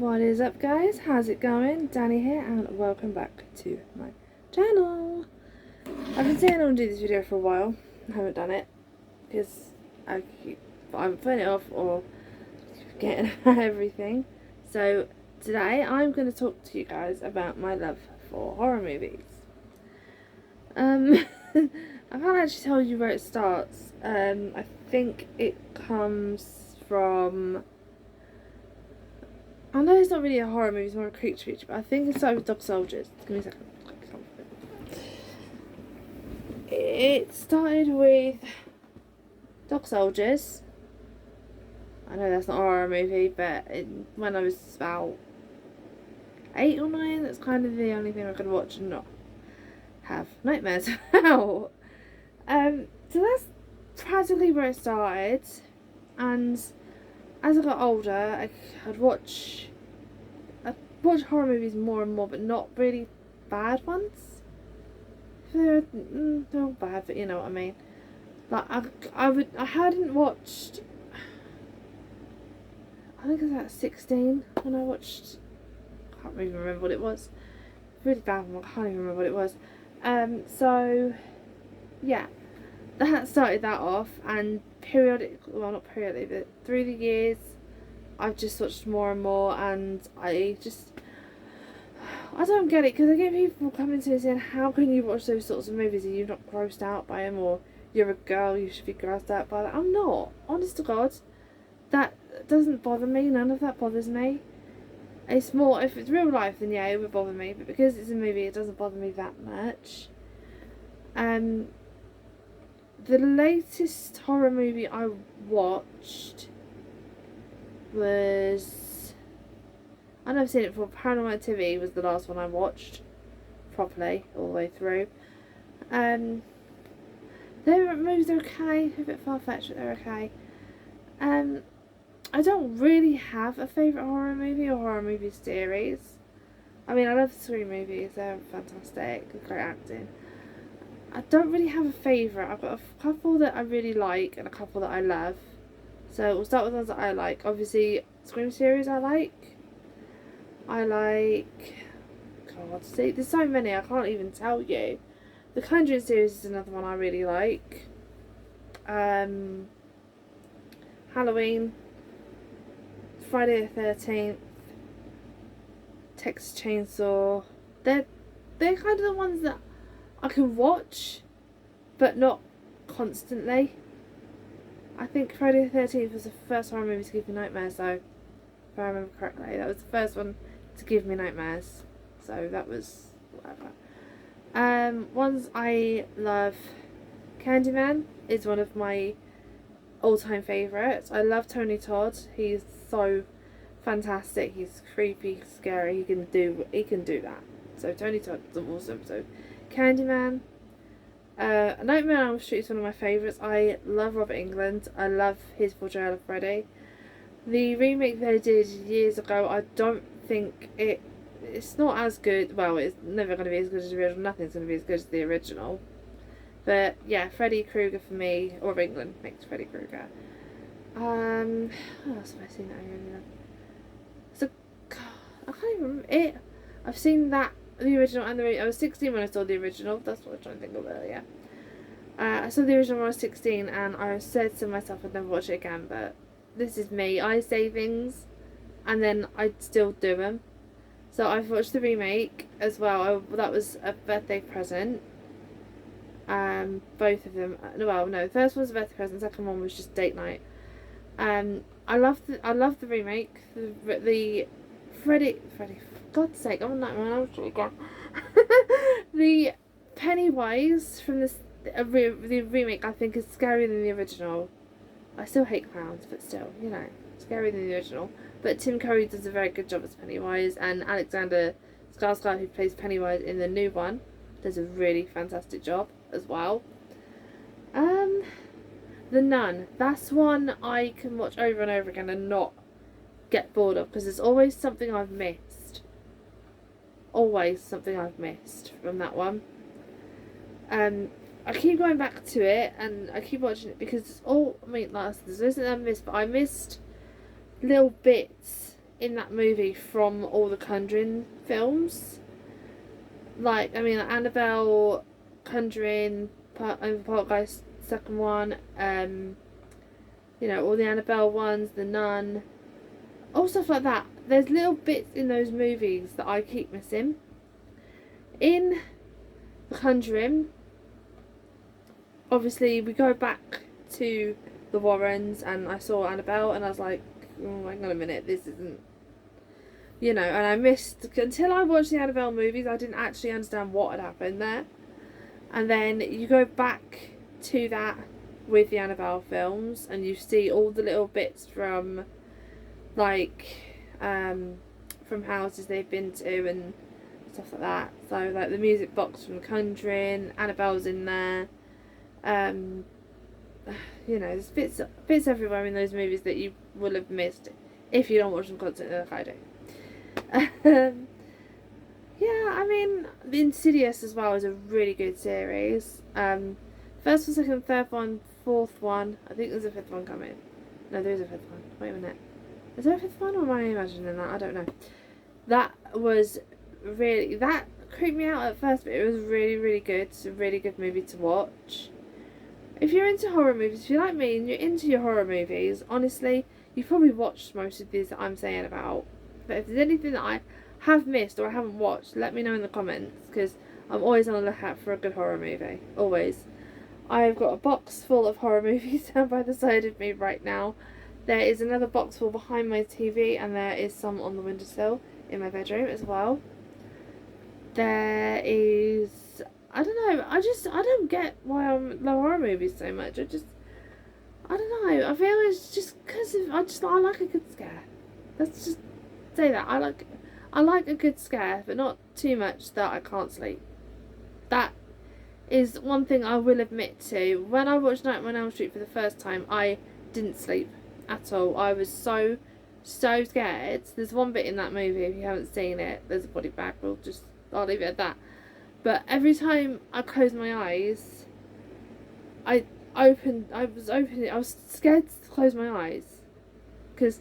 What is up, guys? How's it going? Danny here, and welcome back to my channel. I've been saying I want to do this video for a while. I haven't done it because I'm putting it off or forgetting everything. So today I'm going to talk to you guys about my love for horror movies. I can't actually tell you where it starts. I think it comes from... I know it's not really a horror movie, it's more a creature feature, but I think it started with Dog Soldiers. Give me a second. It started with Dog Soldiers. I know that's not a horror movie, but when I was about 8 or 9, that's kind of the only thing I could watch and not have nightmares about. So that's practically where it started, and as I got older, I'd watch horror movies more and more, but not really bad ones. They're not bad, but you know what I mean. Like I hadn't watched. I think I was about 16 when I watched. I can't even remember what it was. Really bad one. I can't even remember what it was. So yeah, that started that off, and well, not periodically, but through the years I've just watched more and more, and I don't get it, because I get people coming to me saying, how can you watch those sorts of movies and you're not grossed out by them, or you're a girl, you should be grossed out by that. I'm not, honest to God. That doesn't bother me, none of that bothers me. It's more, if it's real life, then yeah, it would bother me, but because it's a movie, it doesn't bother me that much. The latest horror movie I watched was... I know I've seen it before. Paranormal Activity was the last one I watched properly, all the way through. Their movies are okay, a bit far-fetched, but they're okay. I don't really have a favourite horror movie or horror movie series. I mean, I love the Scream movies, they're fantastic, great acting. I don't really have a favourite. I've got a couple that I really like and a couple that I love. So we'll start with the ones that I like. Obviously, Scream series I like. God, see, there's so many I can't even tell you. The Conjuring series is another one I really like. Halloween, Friday the 13th, Texas Chainsaw. They're kind of the ones that I can watch, but not constantly. I think Friday the 13th was the first horror movie to give me nightmares, though. If I remember correctly, that was the first one to give me nightmares. So that was whatever. Ones I love, Candyman is one of my all-time favourites. I love Tony Todd. He's so fantastic. He's creepy, scary. He can do that. So Tony Todd's awesome. So Candyman. Nightmare on Elm Street is one of my favourites. I love Robert Englund. I love his portrayal of Freddy. The remake they did years ago, I don't think it's not as good. Well, it's never going to be as good as the original. Nothing's going to be as good as the original. But yeah, Freddy Krueger for me, or Englund makes Freddy Krueger. What else have I seen that I really love? So, I can't even remember it. I've seen that, the original and I was 16 when I saw the original. That's what I was trying to think of earlier. I saw the original when I was 16, and I said to myself I'd never watch it again, but this is me. I say things and then I still do them. So I've watched the remake as well. That was a birthday present. Both of them. Well, no, the first one was a birthday present. The second one was just date night. I love the remake. The Freddy. For God's sake, I'm on Nightmare on Elm Street again. The Pennywise from the remake, I think, is scarier than the original. I still hate clowns, but still, you know, scarier than the original. But Tim Curry does a very good job as Pennywise, and Alexander Skarsgård, who plays Pennywise in the new one, does a really fantastic job as well. The Nun. That's one I can watch over and over again and not get bored of, because there's always something I've missed. Always something I've missed from that one. I keep going back to it and I keep watching it because it's all, I mean, there's nothing I missed, but I missed little bits in that movie from all the Conjuring films. Like, I mean, like Annabelle, Conjuring, Poltergeist, second one, you know, all the Annabelle ones, The Nun, all stuff like that. There's little bits in those movies that I keep missing. In The Conjuring, obviously, we go back to the Warrens, and I saw Annabelle, and I was like, oh, hang on a minute, this isn't, you know, and I missed, until I watched the Annabelle movies, I didn't actually understand what had happened there. And then you go back to that with the Annabelle films, and you see all the little bits from, like, from houses they've been to and stuff like that. So, like, the music box from The Conjuring, Annabelle's in there. You know, there's bits everywhere in those movies that you will have missed if you don't watch them constantly like I do. Yeah, I mean, The Insidious as well is a really good series. First one, second, third one, fourth one. I think there's a fifth one coming. No, there is a fifth one. Wait a minute. Is there a fifth one, or am I imagining that? I don't know. That was really, that creeped me out at first, but it was really, really good. It's a really good movie to watch. If you're into horror movies, if you're like me and you're into your horror movies, honestly, you've probably watched most of these that I'm saying about. But if there's anything that I have missed or I haven't watched, let me know in the comments, because I'm always on the lookout for a good horror movie. Always. I've got a box full of horror movies down by the side of me right now. There is another box full behind my TV, and there is some on the windowsill in my bedroom as well. There is, I don't know, I don't get why I love horror movies so much. I don't know, I feel it's just because I like a good scare. Let's just say that. I like a good scare, but not too much that I can't sleep. That is one thing I will admit to. When I watched Nightmare on Elm Street for the first time, I didn't sleep at all. I was so scared. There's one bit in that movie, if you haven't seen it, there's a body bag, I'll leave it at that. But every time I closed my eyes, I was scared to close my eyes. Because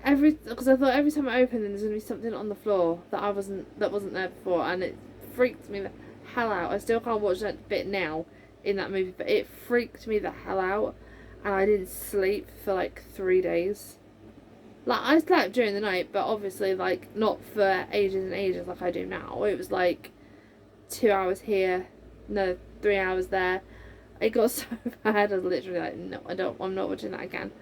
I thought every time I opened them, there's going to be something on the floor that wasn't there before, and it freaked me the hell out. I still can't watch that bit now in that movie, but it freaked me the hell out, and I didn't sleep for like 3 days. Like, I slept during the night, but obviously, like, not for ages and ages like I do now. It was like 2 hours here, no, 3 hours there. It got so bad, I was literally like, no, I'm not watching that again.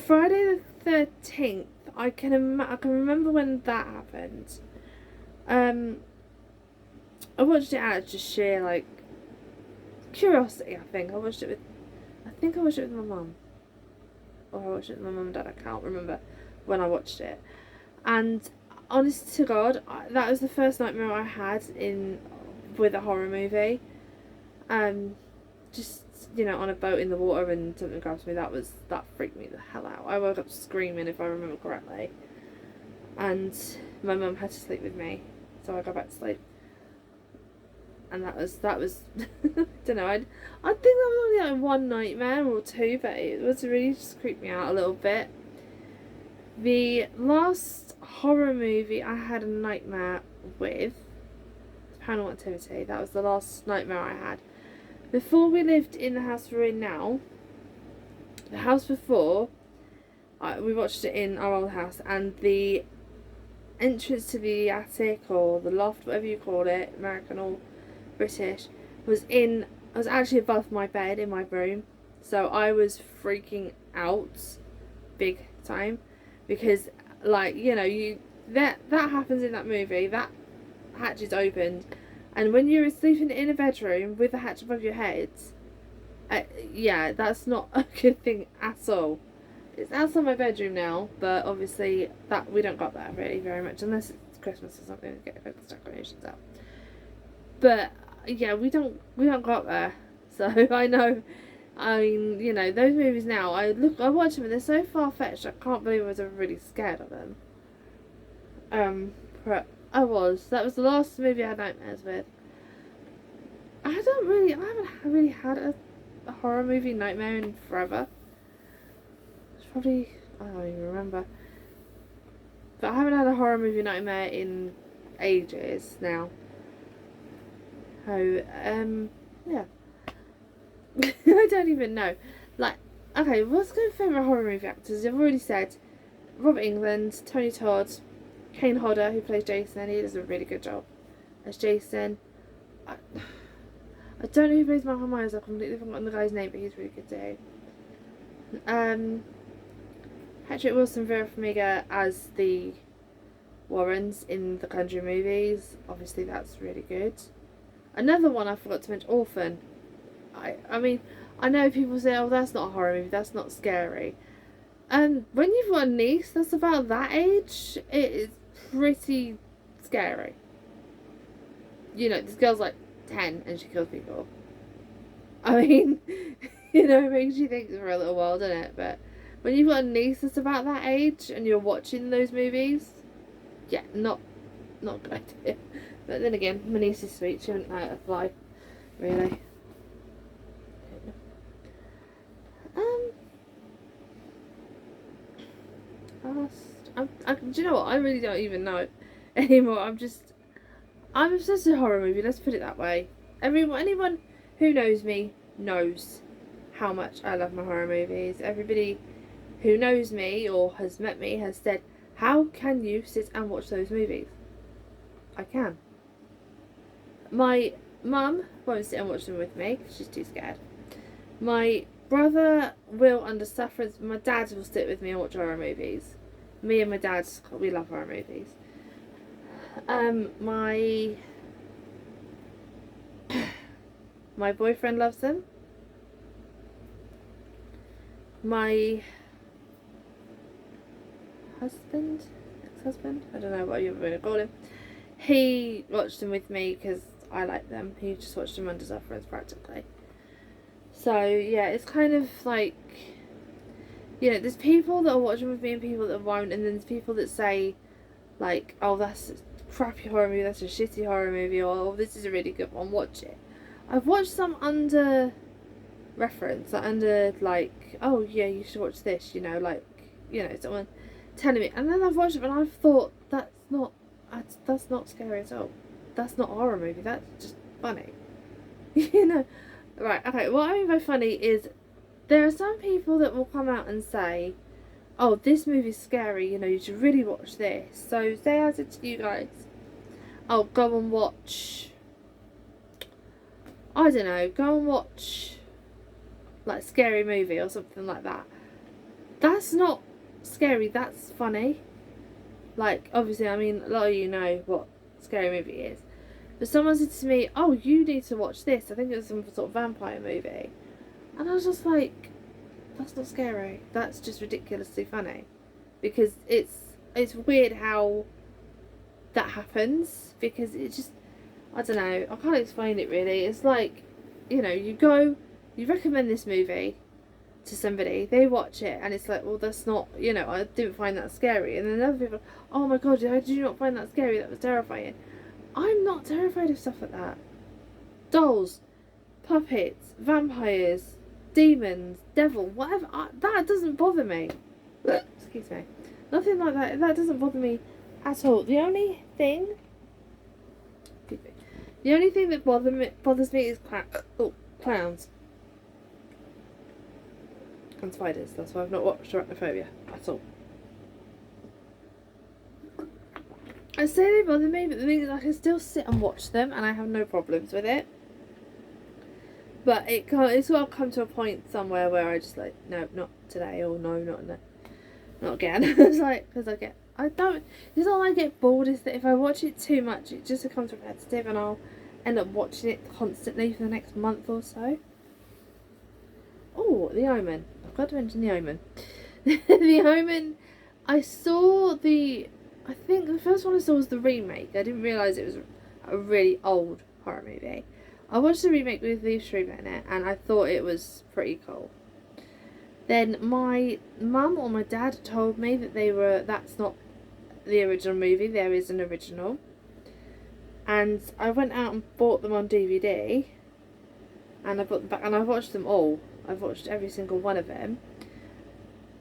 Friday the 13th, I can remember when that happened. I watched it out of just sheer, like, curiosity, I think. I watched it with my mum. Or I watched it with my mum and dad, I can't remember when I watched it. And honest to God, that was the first nightmare I had with a horror movie. Just, you know, on a boat in the water and something grabs me, that freaked me the hell out. I woke up screaming, if I remember correctly. And my mum had to sleep with me, so I got back to sleep. And that was I don't know, I think that was only like one nightmare or two, but it was really just creeped me out a little bit. The last horror movie I had a nightmare with was Paranormal Activity. That was the last nightmare I had. Before we lived in the house we're in now, the house before, we watched it in our old house, and the entrance to the attic or the loft, whatever you call it, American or British, was actually above my bed in my room. So I was freaking out big time, because, like, you know, that happens in that movie. That hatch is opened, and when you're sleeping in a bedroom with the hatch above your head, yeah, that's not a good thing at all. It's outside my bedroom now, but obviously that we don't got that really very much, unless it's Christmas or something to get Christmas decorations up. But yeah, we don't got there, so I know. I mean, you know, those movies now, I watch them and they're so far fetched. I can't believe I was ever really scared of them. But that was the last movie I had nightmares with. I haven't really had a horror movie nightmare in forever. It's probably, I don't even remember. But I haven't had a horror movie nightmare in ages now. So, yeah. I don't even know. Like, okay, what's my favourite horror movie actors? I've already said Robert Englund, Tony Todd, Kane Hodder, who plays Jason. He does a really good job as Jason. I don't know who plays Michael Myers. I've completely forgotten the guy's name, but he's really good too. Patrick Wilson, Vera Farmiga as the Warrens in the Conjuring movies. Obviously, that's really good. Another one I forgot to mention, Orphan. I mean, I know people say, oh, that's not a horror movie, that's not scary. And when you've got a niece that's about that age, it is pretty scary. You know, this girl's like 10 and she kills people. I mean, you know, it makes you think for a little while, doesn't it? But when you've got a niece that's about that age and you're watching those movies, yeah, not a good idea. But then again, my niece is sweet, she wouldn't know how to fly, really. Do you know what? I really don't even know anymore. I'm obsessed with horror movie. Let's put it that way. Anyone who knows me knows how much I love my horror movies. Everybody who knows me or has met me has said, "How can you sit and watch those movies?" I can. My mum won't sit and watch them with me because she's too scared. My brother will under sufferance. My dad will sit with me and watch horror movies. Me and my dad, we love horror movies. My boyfriend loves them. My husband, ex-husband, I don't know what you're going to call him. He watched them with me because I like them. He just watched them under sufferance practically. So yeah, it's kind of like, you know, there's people that are watching with me and people that won't, and then there's people that say, like, oh, that's a crappy horror movie, that's a shitty horror movie, or oh, this is a really good one, watch it. I've watched some under reference, like under, like, oh yeah, you should watch this, you know, like, you know, someone telling me, and then I've watched it and I've thought, that's not scary at all. That's not a horror movie, that's just funny. You know? Right, okay, what I mean by funny is there are some people that will come out and say, oh, this movie's scary, you know, you should really watch this. So say I said to you guys, oh, go and watch, I don't know, go and watch like a scary movie or something like that. That's not scary, that's funny. Like, obviously, I mean, a lot of you know what scary movie is. But someone said to me, oh, you need to watch this. I think it was some sort of vampire movie. And I was just like, that's not scary. That's just ridiculously funny. Because it's weird how that happens. Because it just, I don't know, I can't explain it really. It's like, you know, you recommend this movie to somebody, they watch it, and it's like, well, that's not, you know, I didn't find that scary. And then other people, oh my god, did you not find that scary? That was terrifying. I'm not terrified of stuff like that. Dolls, puppets, vampires, demons, devil, whatever. That doesn't bother me. Excuse me. Nothing like that. That doesn't bother me at all. The only thing that bothers me is clowns. And spiders. That's why I've not watched Arachnophobia at all. I say they bother me, but the thing is I can still sit and watch them and I have no problems with it. But it's got to come to a point somewhere where I just like, no, not today, or no, not again. It's like, because it's not like I get bored, it's that if I watch it too much, it just becomes repetitive and I'll end up watching it constantly for the next month or so. Oh, The Omen. I've got to mention The Omen. The Omen, I think the first one I saw was the remake. I didn't realise it was a really old horror movie. I watched the remake with Liev Schreiber in it, and I thought it was pretty cool. Then my mum or my dad told me that that's not the original movie, there is an original. And I went out and bought them on DVD, and I bought them back, and I've watched them all. I've watched every single one of them.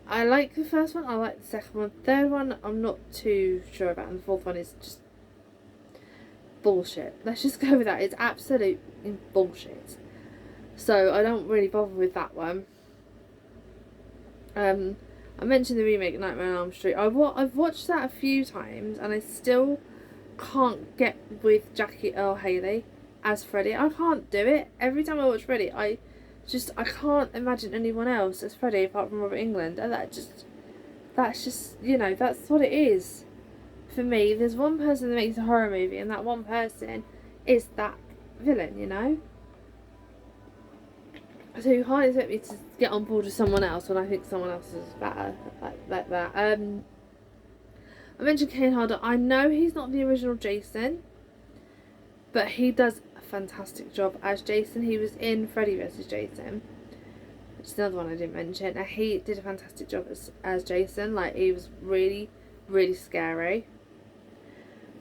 I like the first one, I like the second one. Third one, I'm not too sure about, and the fourth one is just bullshit. Let's just go with that. It's absolute bullshit. So I don't really bother with that one. I mentioned the remake Nightmare on Elm Street. I've watched that a few times, and I still can't get with Jackie Earle Haley as Freddy. I can't do it. Every time I watch Freddy, I can't imagine anyone else as Freddy apart from Robert Englund, and that's just, you know, that's what it is for me. There's one person that makes a horror movie, and that one person is that villain, you know. So you can't expect me to get on board with someone else when I think someone else is better, like that. I mentioned Kane Hodder. I know he's not the original Jason, but he does a fantastic job as Jason. He was in Freddy vs. Jason, which is another one I didn't mention. And he did a fantastic job as Jason. Like, he was really, really scary.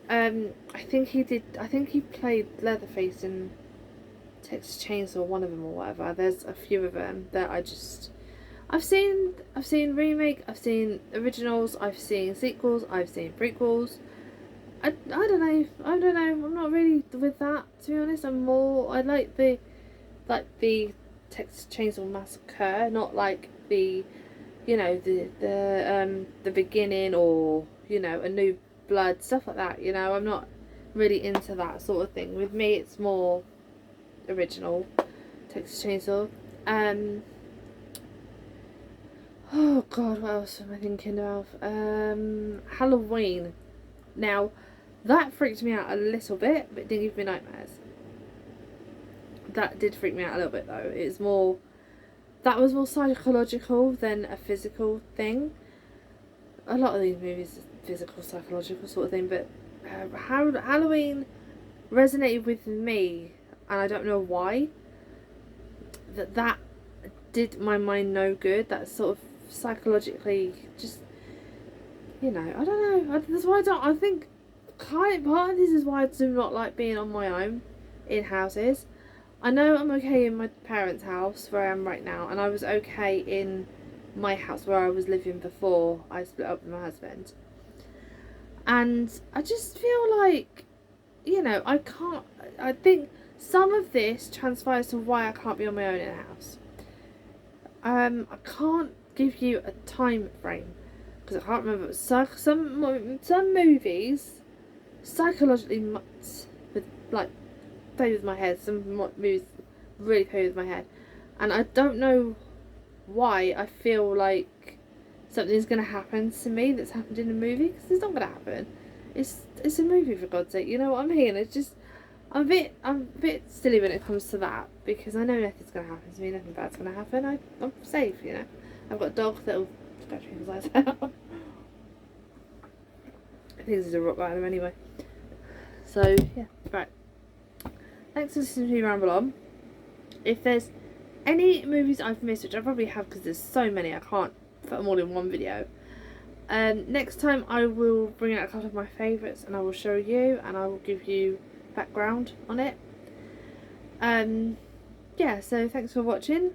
I think he played Leatherface in Texas Chainsaw, one of them or whatever. There's a few of them that I've seen remake, I've seen originals, I've seen sequels, I've seen prequels. I don't know. I'm not really with that, to be honest. I like the Texas Chainsaw Massacre, not like the, you know, the beginning, or, you know, A New Blood, stuff like that. You know, I'm not really into that sort of thing. With me, it's more original Texas Chainsaw. Oh god, what else am I thinking of? Halloween. Now, that freaked me out a little bit, but it didn't give me nightmares. That did freak me out a little bit, though. That was more psychological than a physical thing. A lot of these movies are physical, psychological sort of thing, but Halloween resonated with me, and I don't know why. That did my mind no good. That sort of psychologically, just, you know, I don't know. That's why I think part of this is why I do not like being on my own in houses. I know I'm okay in my parents' house where I am right now, and I was okay in my house where I was living before I split up with my husband. And I just feel like, you know, I think some of this transpires to why I can't be on my own in a house. I can't give you a time frame because I can't remember. Some movies psychologically play with my head. Some movies really play with my head, and I don't know why I feel like something's going to happen to me that's happened in a movie, because it's not going to happen. It's a movie, for God's sake. You know what I mean? It's just, I'm a bit silly when it comes to that, because I know nothing's going to happen to me. Nothing bad's going to happen. I'm safe, you know. I've got a dog that'll scratch people's eyes out. I think this is a Rottweiler anyway. So yeah, right. Thanks for listening to me ramble on. If there's any movies I've missed, which I probably have because there's so many, I can't put them all in one video. Next time I will bring out a couple of my favourites and I will show you, and I will give you background on it. Yeah, so thanks for watching.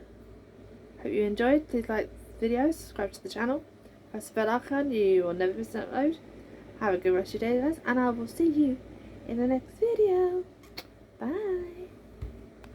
Hope you enjoyed. Please like the video, subscribe to the channel, press the bell icon, you will never miss an upload. Have a good rest of your day, guys, and I will see you in the next video. Bye.